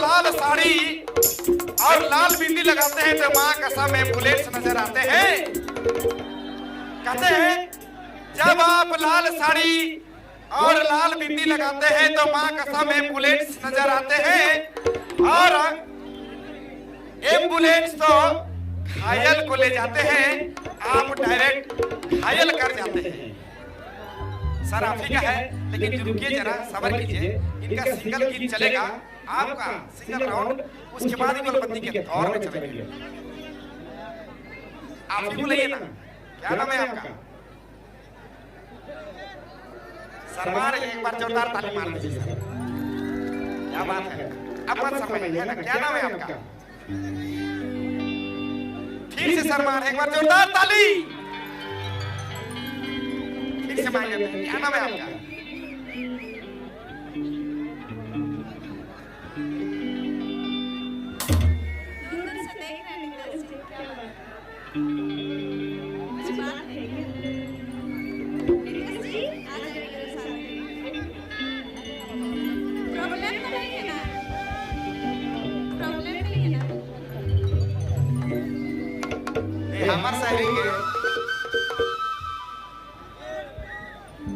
लाल साड़ी और लाल बिंदी लगाते हैं तो माँ कसम एम्बुलेंस नजर आते हैं। कहते हैं जब आप लाल साड़ी और लाल बिंदी लगाते हैं तो माँ कसम एम्बुलेंस नजर आते हैं और एम्बुलेंस तो घायल को ले जाते हैं, आप डायरेक्ट घायल कर जाते हैं। सर आप ही का है, लेकिन रुकिए जरा सबर कीजिए, इनका सिंगल गीत चलेगा, आपका सिंगल राउंड, उसके बाद ही गोलबंदी के दौर में चलेंगे। आप ही बोलिए ना, क्या नाम है आपका? सरमार एक बार जोरदार ताली मार दीजिए सर। क्या बात है, अब मत समझिए ना, क्या नाम है आपका? फिर से सरमार एक बार जोरदार ताली। फिर से मांगे, क्या नाम है आपका?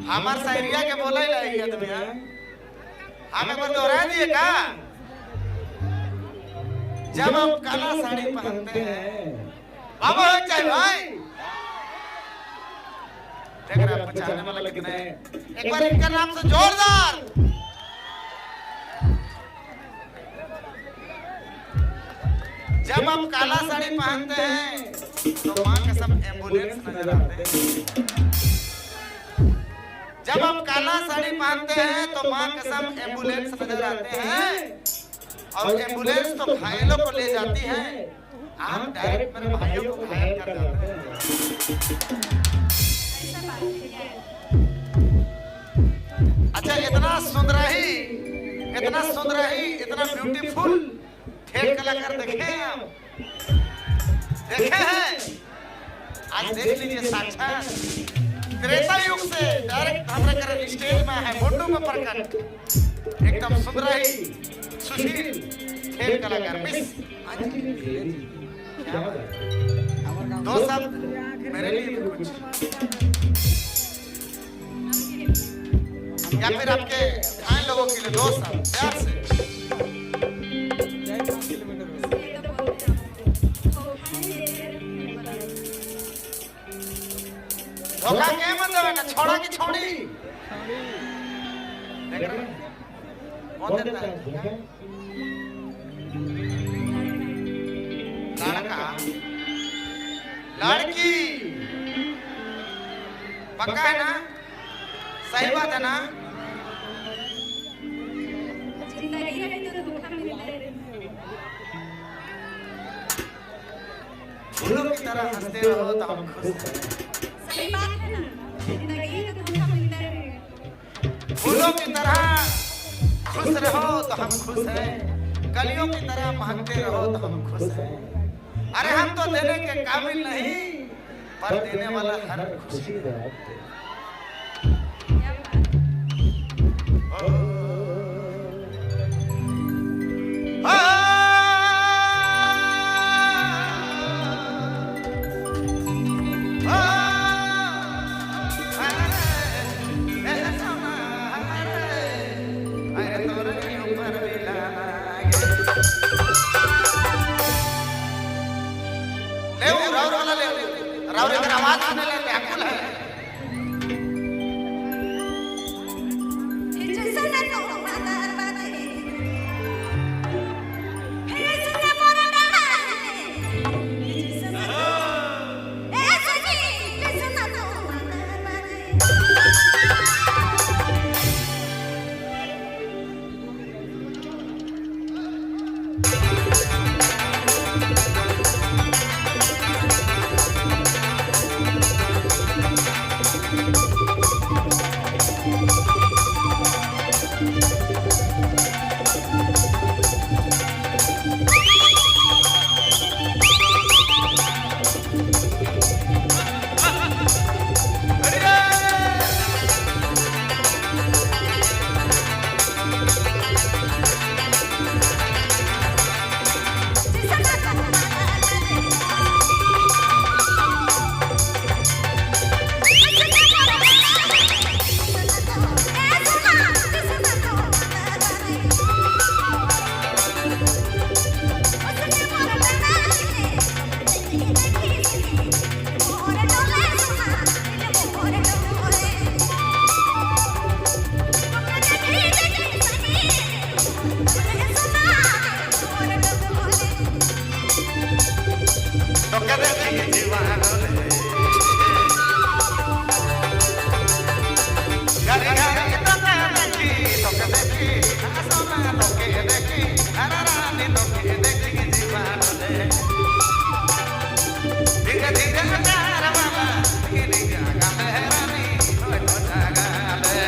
हमार सायरिया के बोला ही नहीं आदमी है, हमें को दोहरा दिए का। जब हम काला साड़ी पहनते हैं बाबा हो जाए भाई, देख रहा पहचानने वाला कितना है, एक बार इनका नाम से जोरदार। जब हम काला साड़ी पहनते हैं तो माँ कसम एम्बुलेंस नजर आते हैं। जब हम काला साड़ी पहनते हैं तो माँ कसम एम्बुलेंस नजर आते हैं और एम्बुलेंस तो घायलों को ले जाती है, आप डायरेक्ट मेरे भाइयों को घायल कर जाते हैं। अच्छा इतना सुंदराही, इतना ब्यूटीफुल ठेठ कलाकार देखे हैं आप? देखे हैं? आज देख लीजिए साक्षात त्रेता युग से डायरेक्ट हमारे कर स्टेज में है, फोटो में प्रकट एकदम सुंदराही सुशील ठेठ कलाकार मिस। दो शब्द मेरे लिए कुछ, या फिर आपके भाई लोगों के लिए दो शब्द प्यार से। धोखा के मतलब है, छोड़ा की छोड़ी देख रहे हैं कौन देता है? लड़का लड़की, पक्का है ना? सही बात है ना? फूलों की तरह हंसते रहो तो हम खुश हैं। सही बात है ना? फूलों की तरह खुश रहो तो हम खुश हैं, कलियों की तरह महकते रहो तो हम खुश हैं। अरे हम तो देने के काबिल नहीं, पर देने वाला हर खुशी रहते। राउर इधर आवाज आने लगे, व्याकुल है। তোকে দেখি জীবনে গাড়ি গাড়ি তোকে দেখি আসনা তোকে দেখি রানী তোকে দেখি জীবনে ধীরে ধীরে তার বাবা ধীরে গালে রানী হয়তো জাগালে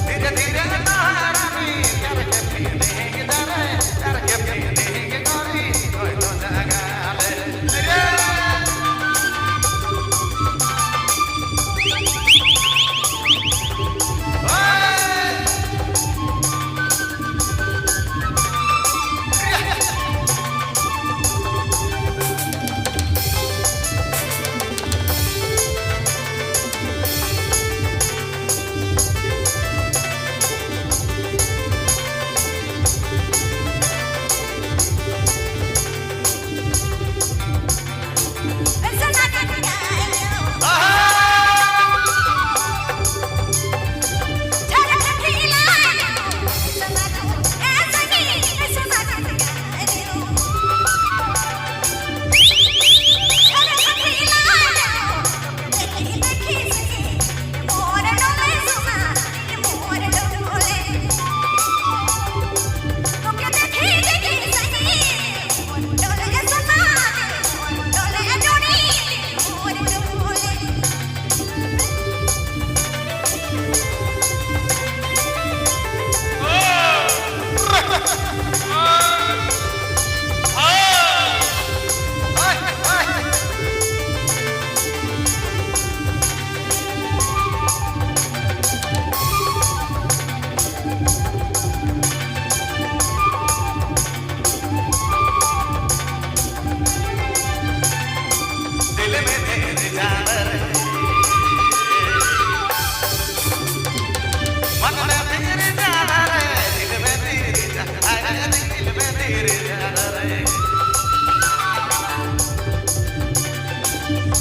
ধীরে ধীরে তার রানী করকে ফিরে দাঁড়ে করকে ফিরে করি হয়তো জাগালে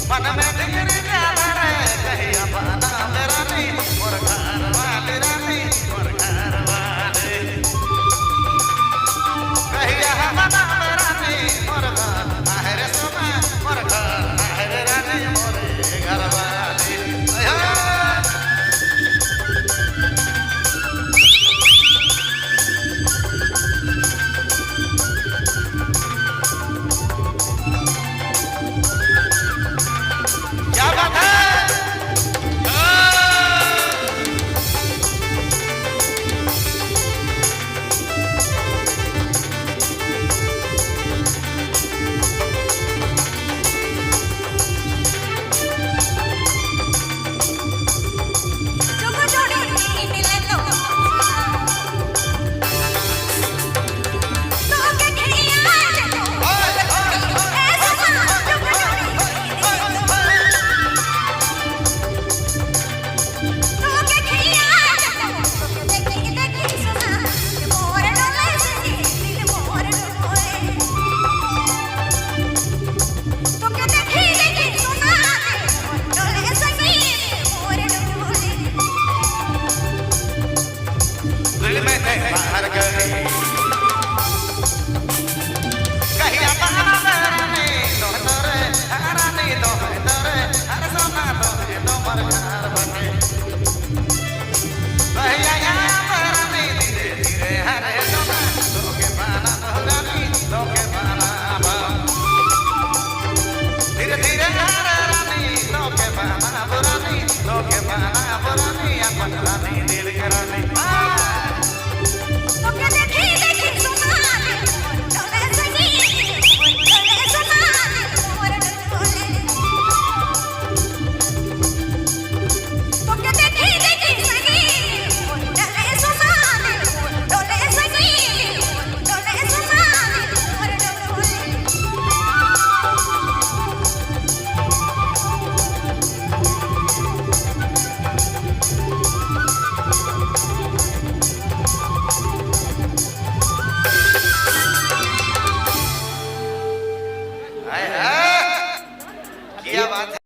मन में तेरे जाना रे कहिया बना मेरा नी मोर घर वाले रानी मोर घर वाले कहिया बना मेरा नी मोर घर आहरे सोना मोर घर आहरे रानी मोर घर वाले क्या बात है दिल में है बाहर गई